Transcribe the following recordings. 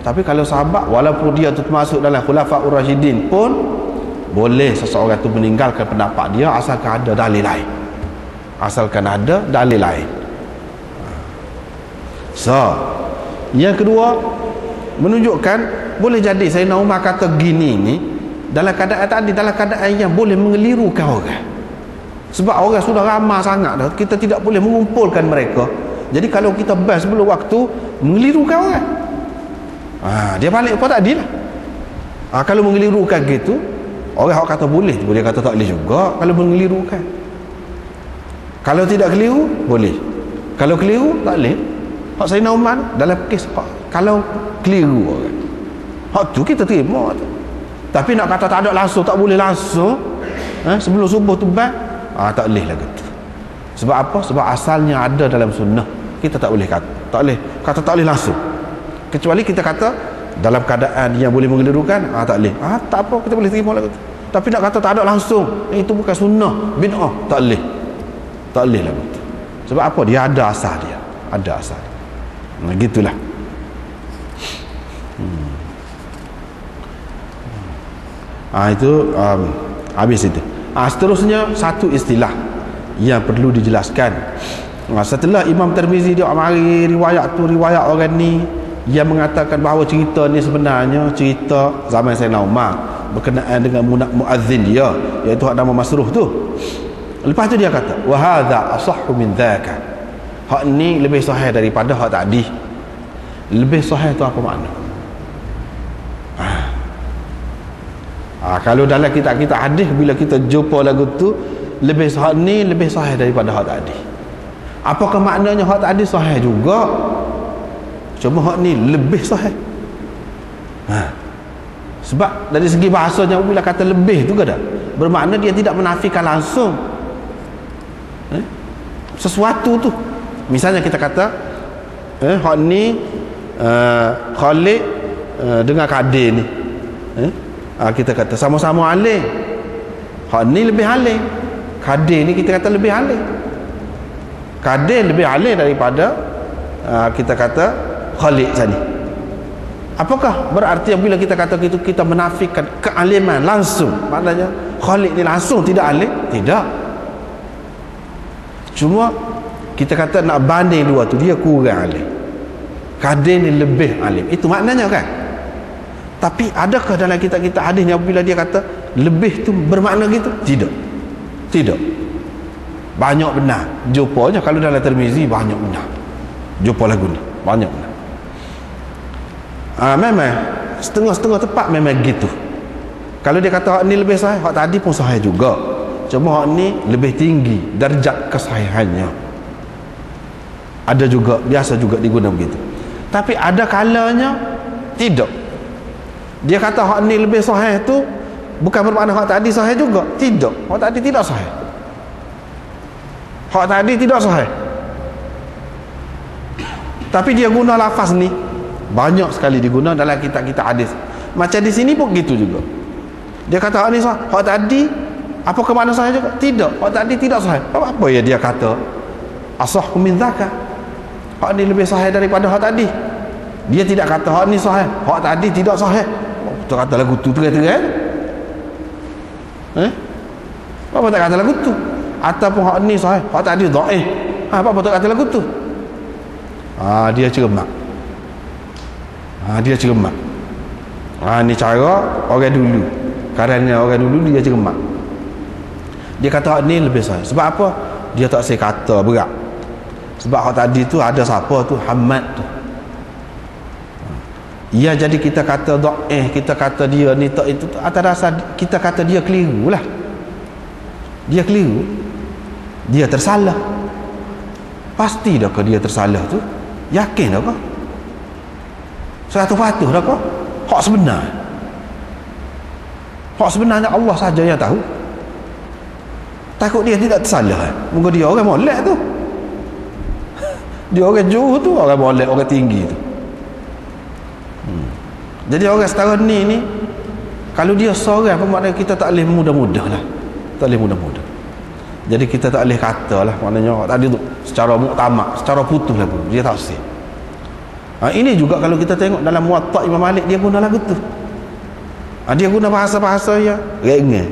Tapi kalau sahabat, walaupun dia tu termasuk dalam khulafaur rasyidin pun, boleh seseorang tu meninggalkan pendapat dia asalkan ada dalil lain. Asalkan ada dalil lain. So, yang kedua, menunjukkan boleh jadi Sayyidina Umar kata gini ni dalam keadaan tadi, dalam keadaan yang boleh mengelirukan orang. Sebab orang sudah ramai sangat dah, kita tidak boleh mengumpulkan mereka. Jadi kalau kita bahas sebelum waktu, mengelirukan orang. Dia balik apa tadi lah. Kalau mengelirukan gitu, orang kata boleh, boleh kata tak boleh juga kalau mengelirukan. Kalau tidak keliru, boleh. Kalau keliru, tak boleh. Hak Sayyidina Umar dalam kes kalau keliru orang, hak tu kita terima tu. Tapi nak kata tak ada langsung, tak boleh langsung, sebelum subuh tu tak boleh lah gitu. Sebab apa? Sebab asalnya ada dalam sunnah. Kita tak boleh kata tak boleh langsung, kecuali kita kata dalam keadaan yang boleh mengelirukan, tak boleh, tak apa, kita boleh terima lah gitu. Tapi nak kata tak ada langsung, itu bukan sunnah, bid'ah, tak boleh lah gitu. Sebab apa? Dia ada asal dia, ada asal. Gitulah. Itu habis itu. Seterusnya satu istilah yang perlu dijelaskan. Setelah Imam Tirmizi dia mari riwayat orang ni yang mengatakan bahawa cerita ni sebenarnya cerita zaman Sayyidina Umar berkenaan dengan muazzin dia, iaitu hak nama Masruh tu. Lepas tu dia kata wa hadza asahhu min dzaka. Hak ni lebih sahih daripada hak tadi. Lebih sahih tu apa makna? Kalau dalam kitab-kitab hadis, bila kita jumpa lagu tu, lebih sahih ni lebih sahih daripada hak tadi. Apakah maknanya hak tadi sahih juga? Cuma hak ni lebih sahih. Sebab dari segi bahasanya, bila kata lebih tu kan, bermakna dia tidak menafikan langsung sesuatu tu. Misalnya kita kata hak ni Khalid dengan Kadir ni, kita kata sama-sama alim. Hak ni lebih alim, Kadir ni kita kata lebih alim. Kadir lebih alim daripada kita kata Khalid tadi. Apakah berarti bila kita kata gitu kita menafikan kealiman langsung? Maknanya Khalid ni langsung tidak alim? Tidak. Cuma kita kata nak banding dua tu, dia kurang alim, Kadir ni lebih alim. Itu maknanya kan? Tapi adakah dalam kitab-kitab hadis ni apabila dia kata lebih tu bermakna gitu? Tidak. Banyak benar. Jumpanya kalau dalam Tirmizi banyak benar. Jumpa lagu ni banyak benar. Memang setengah-setengah tepat memang gitu. Kalau dia kata hak ni lebih sahih, hak tadi pun sahih juga. Cuma hak ni lebih tinggi darjat kesahihannya. Ada juga, biasa juga digunakan begitu. Tapi ada kalanya tidak. Dia kata hak ni lebih sahih tu bukan bermakna hak tadi sahih juga. Tidak. Hak tadi tidak sahih. Hak tadi tidak sahih. Tapi dia guna lafaz ni banyak sekali diguna dalam kitab-kitab hadis. Macam di sini pun gitu juga. Dia kata hak ni sahih, hak tadi apa ke makna sahih juga? Tidak. Hak tadi tidak sahih. Apa ya dia kata asahhu min dzaka? Hak ni lebih sahih daripada hak tadi. Dia tidak kata hak ni sahih, hak tadi tidak sahih. Tu kata lagu tu terang-terang. Apa tak kata lagu tu? Ataupun hak ni sahih, hak tadi dhaif. Apa tak kata lagu tu? Dia cermat. Dia cermat. Ni cara orang dulu. Kerana orang dulu dia cermat. Dia kata hak ni lebih sahih. Sebab apa? Dia tak say kata berat. Sebab hak tadi tu ada siapa tu? Hamad tu. Ya, jadi kita kata dhaif, kita kata dia ni tak, itu atas dasar kita kata dia keliru lah. Dia keliru, dia tersalah. Pasti dah ke dia tersalah tu? Yakin dah ke? 100% dah ke? Hak sebenar. Hak sebenarnya Allah saja yang tahu. Takut dia tidak tersalah. Moga dia orang molek tu. Dia orang jauh tu, orang molek, orang tinggi tu. Jadi orang setara ni kalau dia seorang apa maknanya kita tak boleh mudah-mudah lah. Tak boleh mudah-mudah. Jadi kita tak boleh kata lah, maknanya tadi tu secara muktamad, secara putus lah pun dia tak sih. Ini juga kalau kita tengok dalam Muwatta Imam Malik, dia guna lagu tu. Dia guna bahasa-bahasa yang ringan.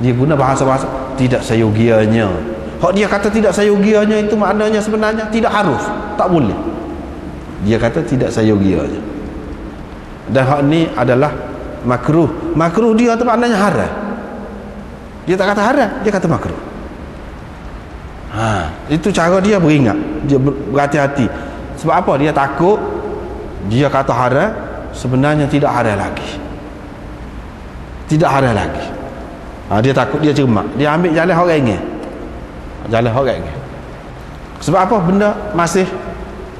Dia guna bahasa-bahasa tidak sayogianya. Hak dia kata tidak sayogianya itu maknanya sebenarnya tidak harus, tak boleh. Dia kata tidak sayogianya. Dan hak ni adalah makruh. Makruh dia tu maknanya haram. Dia tak kata haram, dia kata makruh. Itu cara dia beringat, dia berhati-hati. Sebab apa? Dia takut dia kata haram, sebenarnya tidak haram lagi. Tidak haram lagi. Dia takut, dia cermat, dia ambil jalan orang ingat. Jalan orang ingat. Sebab apa? Benda masih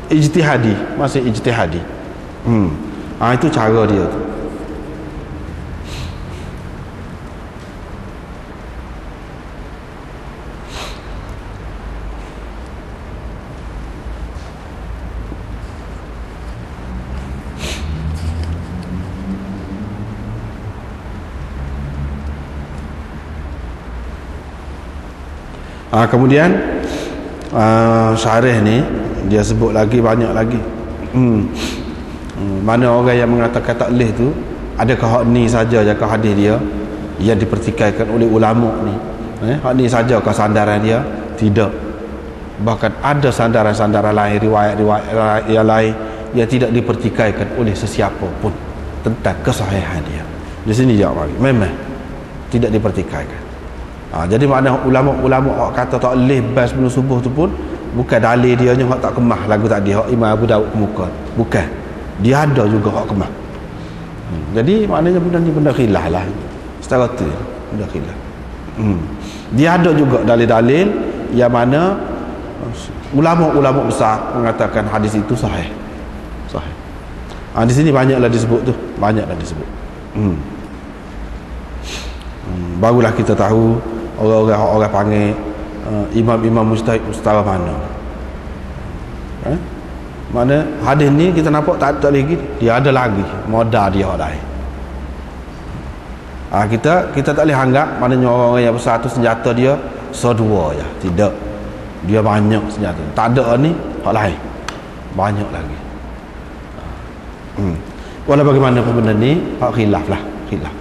ijtihadi, masih ijtihadi. Itu cara dia tu. Kemudian syarih ni dia sebut lagi banyak lagi. Mana orang yang mengatakan taklih tu, adakah hak ni saja jakah hadis dia yang dipertikaikan oleh ulama ni? Hak ni saja ke sandaran dia? Tidak. Bahkan ada sandaran-sandaran lain, riwayat-riwayat yang lain yang tidak dipertikaikan oleh sesiapa pun tentang kesahihan dia. Di sini jawab lagi, memang tidak dipertikaikan. Jadi makna ulama-ulama kata taklih bas sebelum subuh tu pun bukan dalil dia hak tak kemah lagu tadi hak Imam Abu Daud kemuka. Bukan. Dia ada juga hak kemah. Jadi maknanya benda ni benda khilaf lah. Secara tu benda khilaf. Dia ada juga dalil-dalil yang mana ulama-ulama besar mengatakan hadis itu sahih. Sahih. Di sini banyaklah disebut tu, banyaklah disebut. Barulah kita tahu orang panggil imam-imam mujtahid ustaz mana. Mana hadis ni kita nampak tak lagi, dia ada lagi modal dia lain. Kita tak boleh anggap maknanya orang yang besar tu senjata dia sedua je. Tidak. Dia banyak senjata. Tak ada ni hak lain. Banyak lagi. Walau bagaimanapun benda ni hak khilaf lah, khilaf.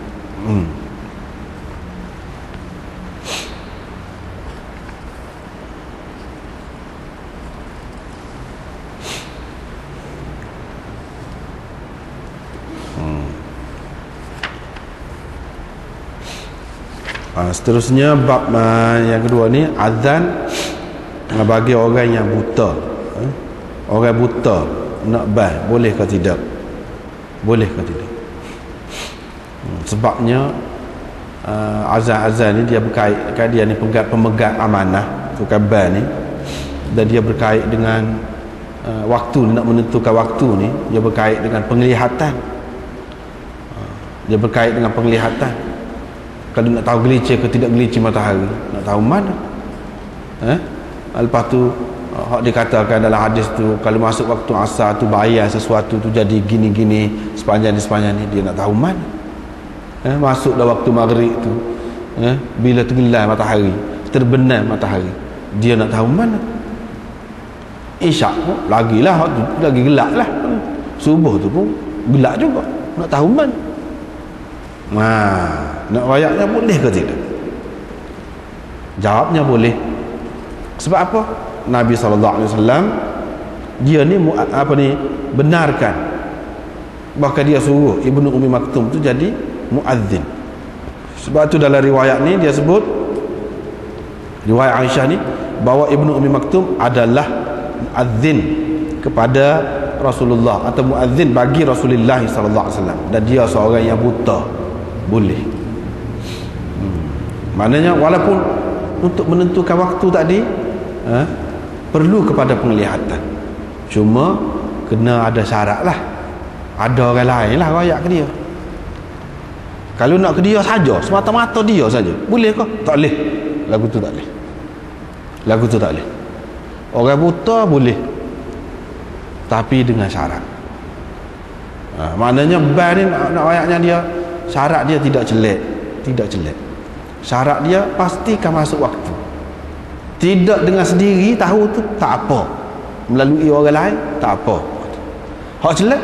Seterusnya bab yang kedua ni azan bagi orang yang buta. Orang buta nak bas boleh ke tidak? Boleh ke tidak? Sebabnya azan-azan ni dia berkait kan, dia ni pemegang amanah tukar bas ni, dan dia berkait dengan waktu, nak menentukan waktu ni dia berkait dengan penglihatan. Dia berkait dengan penglihatan. Kalau nak tahu gelicir ke tidak gelicir matahari, nak tahu mana. Lepas tu hak dikatakan dalam hadis tu, kalau masuk waktu asar tu bayar sesuatu tu jadi gini-gini sepanjang ni, dia nak tahu mana. Masuk dah waktu maghrib tu, bila tenggelam matahari, terbenam matahari, dia nak tahu mana. Isyak pun lagilah, lagi gelap lah. Subuh tu pun gelap juga, nak tahu mana. Nak rayaknya boleh ke tidak? Jawabnya boleh. Sebab apa? Nabi SAW dia ni benarkan, bahkan dia suruh Ibnu Ummi Maktum tu jadi muazzin. Sebab tu dalam riwayat ni dia sebut, riwayat Aisyah ni, bahawa Ibnu Ummi Maktum adalah muazzin kepada Rasulullah atau muazzin bagi Rasulullah SAW, dan dia seorang yang buta. Boleh. Maknanya walaupun untuk menentukan waktu tadi perlu kepada penglihatan, cuma kena ada syarat lah. Ada orang lain lah rayak ke dia. Kalau nak ke dia saja, semata-mata dia saja, boleh ke? Tak boleh. Lagu tu tak boleh. Lagu tu tak boleh. Orang buta boleh, tapi dengan syarat. Maknanya ban ni nak rayaknya dia, syarat dia tidak jelek. Tidak jelek. Syarat dia pastikan masuk waktu. Tidak dengan sendiri tahu tu tak apa. melalui orang lain tak apa. Hak celak